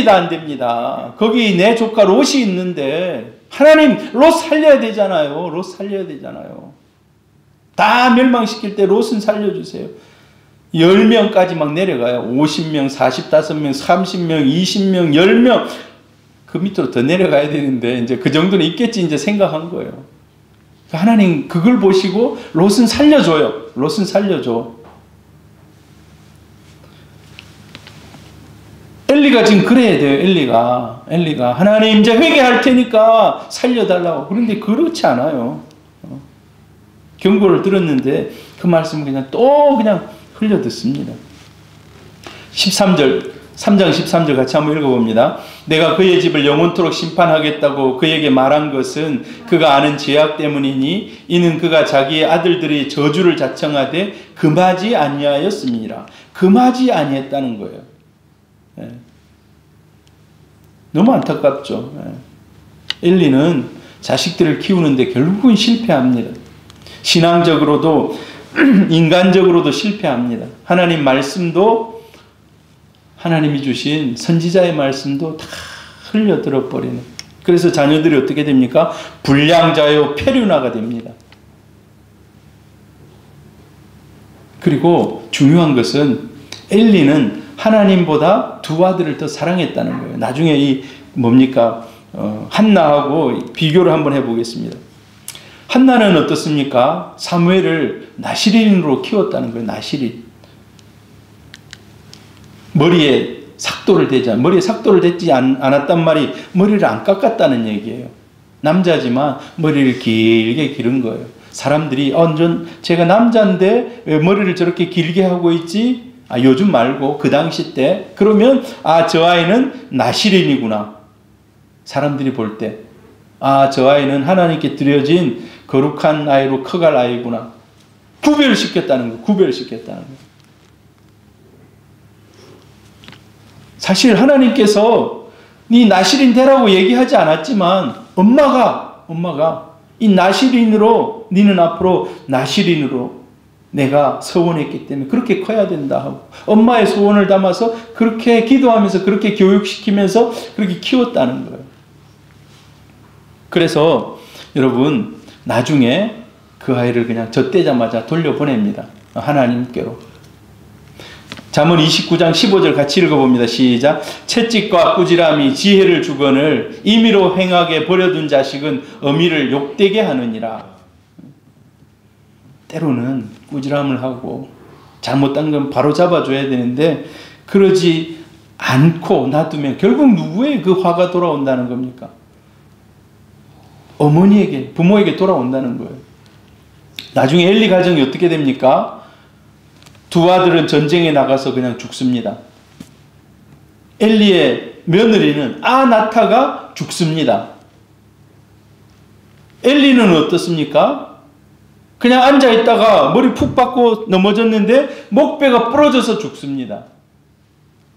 안 됩니다. 거기 내 조카 롯이 있는데 하나님 롯 살려야 되잖아요. 다 멸망시킬 때 롯은 살려주세요. 10명까지 막 내려가요. 50명, 45명, 30명, 20명, 10명. 그 밑으로 더 내려가야 되는데 이제 그 정도는 있겠지 이제 생각한 거예요. 하나님 그걸 보시고 롯은 살려줘요. 엘리가 지금 그래야 돼요. 엘리가 하나님 이제 회개할 테니까 살려달라고. 그런데 그렇지 않아요. 경고를 들었는데 그 말씀을 그냥 흘려 듣습니다. 13절 3장 13절 같이 한번 읽어봅니다. 내가 그의 집을 영원토록 심판하겠다고 그에게 말한 것은 그가 아는 죄악 때문이니 이는 그가 자기의 아들들의 저주를 자청하되 금하지 아니하였음이니라. 금하지 아니했다는 거예요. 예. 너무 안타깝죠. 예. 엘리는 자식들을 키우는데 결국은 실패합니다. 신앙적으로도 인간적으로도 실패합니다. 하나님 말씀도 하나님이 주신 선지자의 말씀도 다 흘려들어 버리는. 그래서 자녀들이 어떻게 됩니까? 불량자요 페류나가 됩니다. 그리고 중요한 것은 엘리는 하나님보다 두 아들을 더 사랑했다는 거예요. 나중에 이 뭡니까? 한나하고 비교를 한번 해보겠습니다. 한나는 어떻습니까? 사무엘을 나시린으로 키웠다는 거예요. 나시린. 머리에 삭도를 대지 않았단 말이 머리를 안 깎았다는 얘기예요. 남자지만 머리를 길게 기른 거예요. 사람들이 제가 남자인데 왜 머리를 저렇게 길게 하고 있지? 요즘 말고 그 당시 때 그러면 저 아이는 나시린이구나. 사람들이 볼 때 저 아이는 하나님께 드려진 거룩한 아이로 커갈 아이구나. 구별시켰다는 거예요. 사실 하나님께서 네 나시린 되라고 얘기하지 않았지만 엄마가 이 나시린으로 니는 앞으로 나시린으로 내가 서원했기 때문에 그렇게 커야 된다 하고 엄마의 소원을 담아서 그렇게 기도하면서 그렇게 교육시키면서 그렇게 키웠다는 거예요. 그래서 여러분 나중에 그 아이를 그냥 젖대자마자 돌려보냅니다. 하나님께로. 잠언 29장 15절 같이 읽어봅니다. 시작. 채찍과 꾸지람이 지혜를 주거늘 임의로 행하게 버려둔 자식은 어미를 욕되게 하느니라. 때로는 꾸지람을 하고 잘못한 건 바로 잡아줘야 되는데 그러지 않고 놔두면 결국 누구의 그 화가 돌아온다는 겁니까? 어머니에게, 부모에게 돌아온다는 거예요. 나중에 엘리 가정이 어떻게 됩니까? 두 아들은 전쟁에 나가서 그냥 죽습니다. 엘리의 며느리는 아나타가 죽습니다. 엘리는 어떻습니까? 그냥 앉아있다가 머리 푹 박고 넘어졌는데 목배가 부러져서 죽습니다.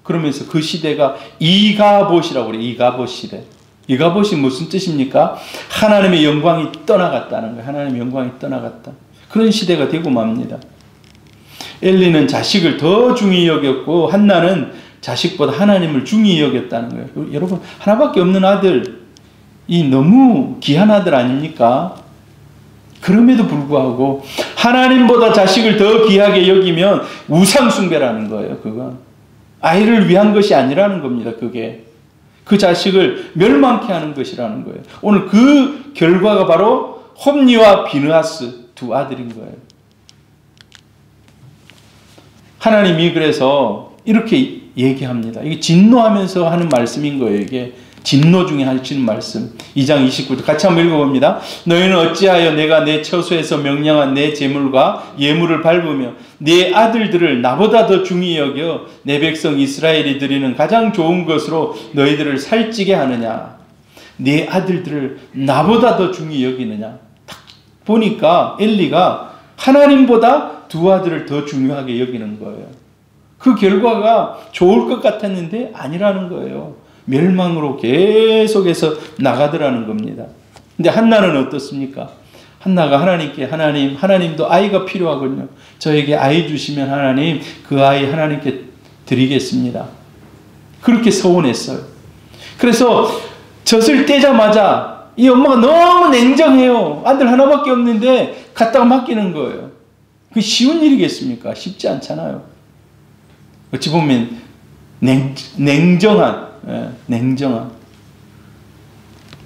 그러면서 그 시대가 이가봇이라고 그래요. 이가봇 시대. 이가봇이 무슨 뜻입니까? 하나님의 영광이 떠나갔다는 거예요. 하나님의 영광이 떠나갔다. 그런 시대가 되고 맙니다. 엘리는 자식을 더 중히 여겼고 한나는 자식보다 하나님을 중히 여겼다는 거예요. 여러분, 하나밖에 없는 아들이 너무 귀한 아들 아닙니까? 그럼에도 불구하고 하나님보다 자식을 더 귀하게 여기면 우상숭배라는 거예요. 그건 아이를 위한 것이 아니라는 겁니다. 그게 그 자식을 멸망케 하는 것이라는 거예요. 오늘 그 결과가 바로 홈니와 비느하스 두 아들인 거예요. 하나님이 그래서 이렇게 얘기합니다. 이게 진노하면서 하는 말씀인 거예요. 이게 진노 중에 하시는 말씀. 2장 29절 같이 한번 읽어봅니다. 너희는 어찌하여 내가 내 처소에서 명령한 내 제물과 예물을 밟으며 내 아들들을 나보다 더 중히 여겨 내 백성 이스라엘이 드리는 가장 좋은 것으로 너희들을 살찌게 하느냐. 내 아들들을 나보다 더 중히 여기느냐. 딱 보니까 엘리가 하나님보다 두 아들을 더 중요하게 여기는 거예요. 그 결과가 좋을 것 같았는데 아니라는 거예요. 멸망으로 계속해서 나가더라는 겁니다. 근데 한나는 어떻습니까? 한나가 하나님께 하나님도 아이가 필요하거든요. 저에게 아이 주시면 하나님 그 아이 하나님께 드리겠습니다. 그렇게 서원했어요. 그래서 젖을 떼자마자 이 엄마가 너무 냉정해요. 아들 하나밖에 없는데 갖다가 맡기는 거예요. 그게 쉬운 일이겠습니까? 쉽지 않잖아요. 어찌 보면 냉정한.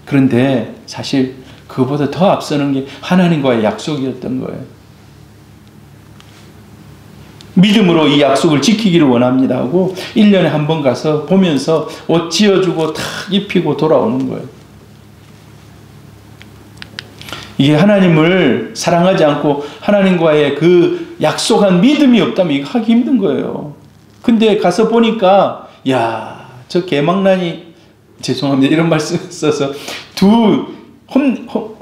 그런데 사실 그보다 더 앞서는 게 하나님과의 약속이었던 거예요. 믿음으로 이 약속을 지키기를 원합니다 하고 1년에 한 번 가서 보면서 옷 지어주고 탁 입히고 돌아오는 거예요. 이게 하나님을 사랑하지 않고 하나님과의 그 약속한 믿음이 없다면 이거 하기 힘든 거예요. 근데 가서 보니까 야, 저 개망난이 죄송합니다. 이런 말씀 써서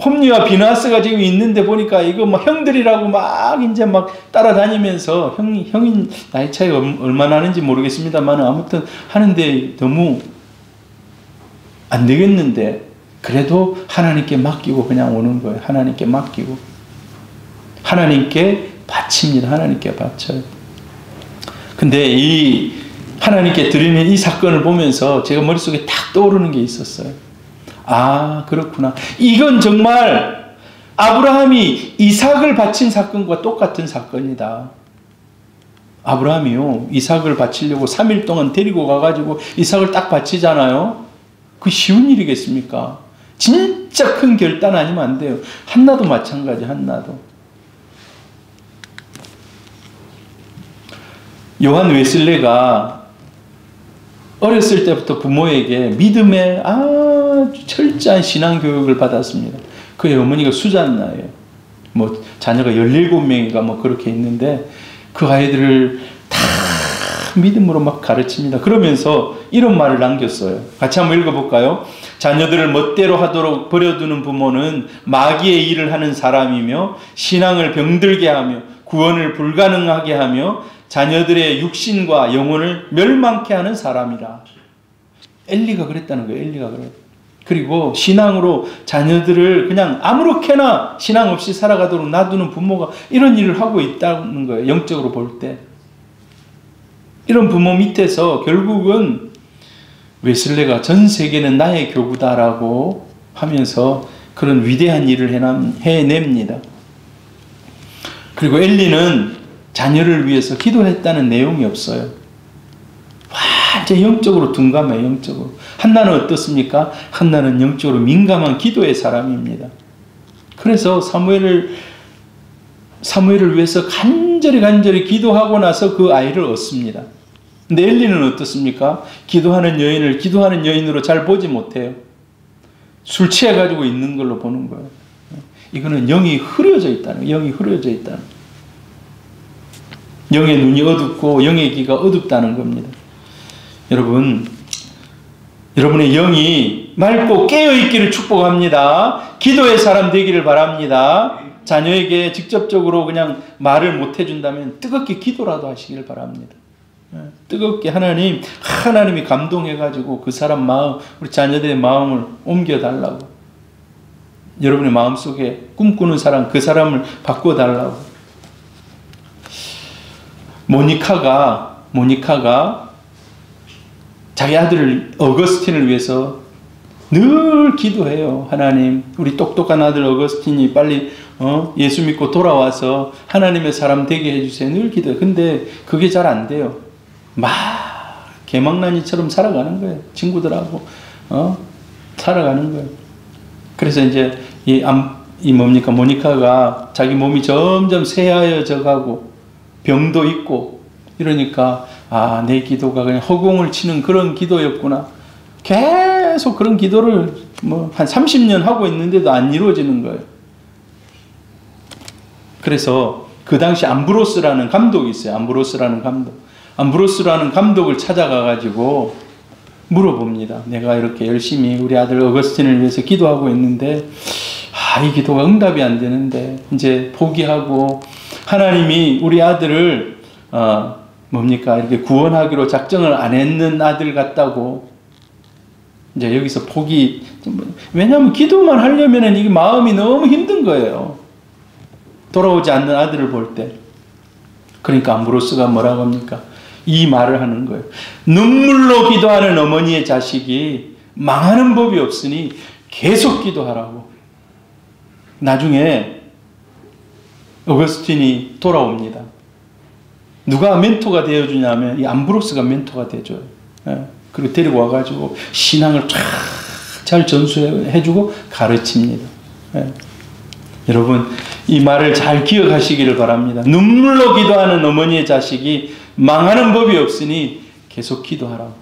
홈니와 비느하스가 지금 있는데 보니까 이거 뭐 형들이라고 막 이제 막 따라다니면서 형인 나이 차이가 얼마나 나는지 모르겠습니다만 아무튼 하는데 너무 안 되겠는데 그래도 하나님께 맡기고 그냥 오는 거예요. 하나님께 맡기고 하나님께 바칩니다. 하나님께 바쳐요. 근데 이 하나님께 드리는 이 사건을 보면서 제가 머릿속에 탁 떠오르는 게 있었어요. 아, 그렇구나. 이건 정말 아브라함이 이삭을 바친 사건과 똑같은 사건이다. 아브라함이요, 이삭을 바치려고 3일 동안 데리고 가가지고 이삭을 딱 바치잖아요. 그 쉬운 일이겠습니까? 진짜 큰 결단 아니면 안 돼요. 한나도 마찬가지, 한나도. 요한 웨슬레가 어렸을 때부터 부모에게 믿음의 아주 철저한 신앙교육을 받았습니다. 그의 어머니가 수잔나예요. 뭐 자녀가 17명인가 뭐 그렇게 있는데 그 아이들을 다 믿음으로 막 가르칩니다. 그러면서 이런 말을 남겼어요. 같이 한번 읽어볼까요? 자녀들을 멋대로 하도록 버려두는 부모는 마귀의 일을 하는 사람이며 신앙을 병들게 하며 구원을 불가능하게 하며 자녀들의 육신과 영혼을 멸망케 하는 사람이라. 엘리가 그랬다는 거예요. 엘리가 그래요. 그리고 신앙으로 자녀들을 그냥 아무렇게나 신앙 없이 살아가도록 놔두는 부모가 이런 일을 하고 있다는 거예요. 영적으로 볼 때. 이런 부모 밑에서 결국은 웨슬레가 전 세계는 나의 교구다라고 하면서 그런 위대한 일을 해냅니다. 그리고 엘리는 자녀를 위해서 기도했다는 내용이 없어요. 완전 영적으로 둔감해요. 영적으로. 한나는 어떻습니까? 한나는 영적으로 민감한 기도의 사람입니다. 그래서 사무엘을 위해서 간절히 기도하고 나서 그 아이를 얻습니다. 근데 엘리는 어떻습니까? 기도하는 여인으로 잘 보지 못해요. 술 취해가지고 있는 걸로 보는 거예요. 이거는 영이 흐려져 있다는 거예요. 영이 흐려져 있다는 거예요. 영의 눈이 어둡고 영의 귀가 어둡다는 겁니다. 여러분, 여러분의 영이 맑고 깨어있기를 축복합니다. 기도의 사람 되기를 바랍니다. 자녀에게 직접적으로 그냥 말을 못 해준다면 뜨겁게 기도라도 하시길 바랍니다. 뜨겁게 하나님이 감동해가지고 그 사람 마음, 우리 자녀들의 마음을 옮겨달라고. 여러분의 마음속에 꿈꾸는 사람, 그 사람을 바꿔달라고. 모니카가 자기 아들 어거스틴을 위해서 늘 기도해요. 하나님, 우리 똑똑한 아들 어거스틴이 빨리 예수 믿고 돌아와서 하나님의 사람 되게 해주세요. 늘 기도해요. 근데 그게 잘 안 돼요. 막 개망난이처럼 살아가는 거예요. 친구들하고 살아가는 거예요. 그래서 이제 모니카가 자기 몸이 점점 쇠하여져 가고 병도 있고 이러니까 내 기도가 그냥 허공을 치는 그런 기도였구나. 계속 그런 기도를 한 30년 하고 있는데도 안 이루어지는 거예요. 그래서 그 당시 암브로스라는 감독이 있어요. 암브로스라는 감독을 찾아가 가지고 물어봅니다. 내가 이렇게 열심히 우리 아들 어거스틴을 위해서 기도하고 있는데 이 기도가 응답이 안 되는데 이제 포기하고 하나님이 우리 아들을 이렇게 구원하기로 작정을 안 했는 아들 같다고 이제 여기서 포기. 왜냐하면 기도만 하려면 이게 마음이 너무 힘든 거예요. 돌아오지 않는 아들을 볼 때. 그러니까 암브로스가 뭐라고 합니까? 이 말을 하는 거예요. 눈물로 기도하는 어머니의 자식이 망하는 법이 없으니 계속 기도하라고. 나중에 어거스틴이 돌아옵니다. 누가 멘토가 되어주냐면 이 암브로스가 멘토가 되어줘요. 그리고 데리고 와가지고 신앙을 잘 전수해주고 가르칩니다. 여러분, 이 말을 잘 기억하시기를 바랍니다. 눈물로 기도하는 어머니의 자식이 망하는 법이 없으니 계속 기도하라고.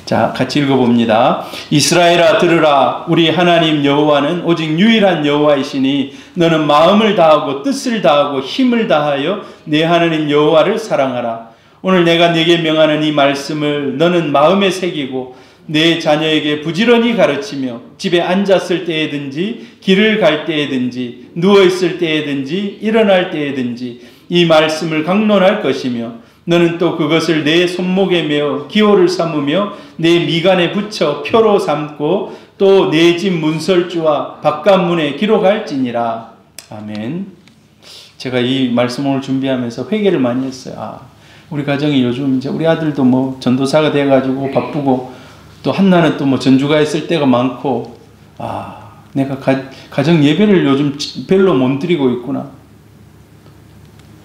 자, 같이 읽어봅니다. 이스라엘아 들으라. 우리 하나님 여호와는 오직 유일한 여호와이시니 너는 마음을 다하고 뜻을 다하고 힘을 다하여 내 하나님 여호와를 사랑하라. 오늘 내가 네게 명하는 이 말씀을 너는 마음에 새기고 내 자녀에게 부지런히 가르치며 집에 앉았을 때에든지 길을 갈 때에든지 누워있을 때에든지 일어날 때에든지 이 말씀을 강론할 것이며 너는 또 그것을 내 손목에 메어 기호를 삼으며 내 미간에 붙여 표로 삼고 또 내 집 문설주와 바깥문에 기록할지니라. 아멘. 제가 이 말씀 오늘 준비하면서 회개를 많이 했어요. 우리 가정이 요즘 이제 우리 아들도 전도사가 돼가지고 바쁘고 또 한나는 또 전주가 있을 때가 많고 내가 가정 예배를 요즘 별로 못 드리고 있구나.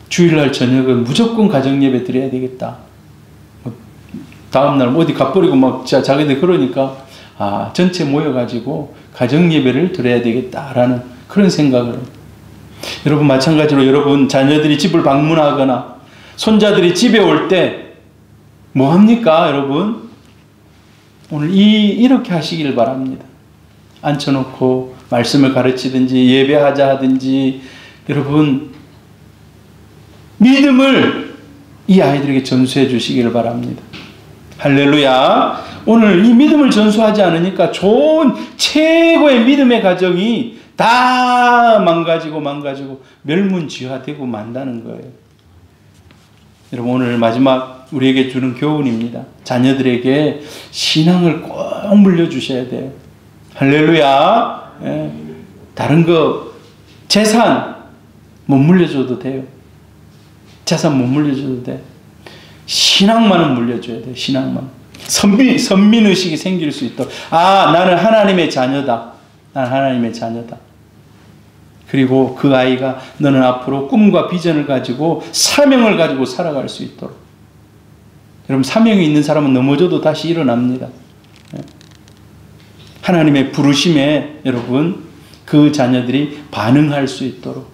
주일날 저녁은 무조건 가정 예배 드려야 되겠다. 다음날 어디 가버리고 자기들 그러니까 전체 모여가지고 가정 예배를 드려야 되겠다라는 그런 생각을. 여러분 마찬가지로 여러분 자녀들이 집을 방문하거나 손자들이 집에 올 때 뭐 합니까 여러분? 오늘 이렇게 하시길 바랍니다. 앉혀놓고 말씀을 가르치든지 예배하자 하든지 여러분 믿음을 이 아이들에게 전수해 주시기를 바랍니다. 할렐루야. 오늘 이 믿음을 전수하지 않으니까 좋은 최고의 믿음의 가정이 다 망가지고 멸문지화되고 만다는 거예요. 여러분 오늘 마지막 우리에게 주는 교훈입니다. 자녀들에게 신앙을 꼭 물려주셔야 돼요. 할렐루야. 다른 거 재산 못 물려줘도 돼요. 재산 못 물려줘도 돼. 신앙만은 물려줘야 돼. 신앙만. 선민의식이 생길 수 있도록. 나는 하나님의 자녀다. 나는 하나님의 자녀다. 그리고 그 아이가 너는 앞으로 꿈과 비전을 가지고 사명을 가지고 살아갈 수 있도록. 여러분 사명이 있는 사람은 넘어져도 다시 일어납니다. 하나님의 부르심에 여러분 그 자녀들이 반응할 수 있도록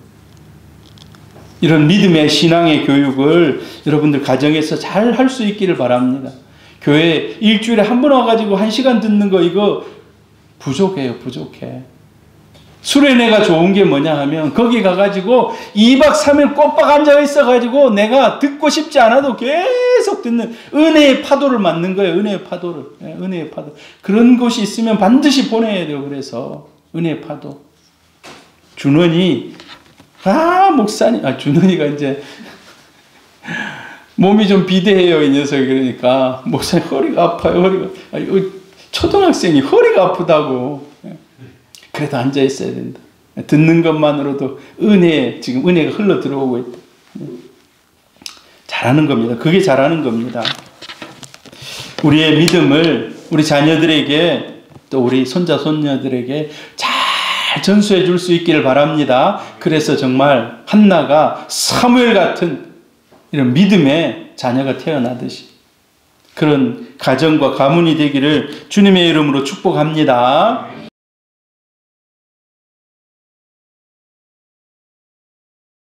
이런 믿음의 신앙의 교육을 여러분들 가정에서 잘 할 수 있기를 바랍니다. 교회 일주일에 한 번 와가지고 1시간 듣는 거 이거 부족해요. 부족해. 수련회가 좋은 게 뭐냐 하면 거기 가가지고 2박 3일 꼬박 앉아 있어가지고 내가 듣고 싶지 않아도 계속 듣는 은혜의 파도를 맞는 거예요. 은혜의 파도를. 은혜의 파도. 그런 곳이 있으면 반드시 보내야 돼요. 그래서 은혜의 파도. 준원이 목사님 준원이가 이제 몸이 좀 비대해요. 이 녀석이. 그러니까 목사님 허리가 아파요. 초등학생이 허리가 아프다고. 그래도 앉아 있어야 된다. 듣는 것만으로도 지금 은혜가 흘러 들어오고 있다. 잘하는 겁니다. 그게 잘하는 겁니다. 우리의 믿음을 우리 자녀들에게 또 우리 손자 손녀들에게 잘 전수해 줄 수 있기를 바랍니다. 그래서 정말 한나가 사무엘 같은 이런 믿음의 자녀가 태어나듯이 그런 가정과 가문이 되기를 주님의 이름으로 축복합니다.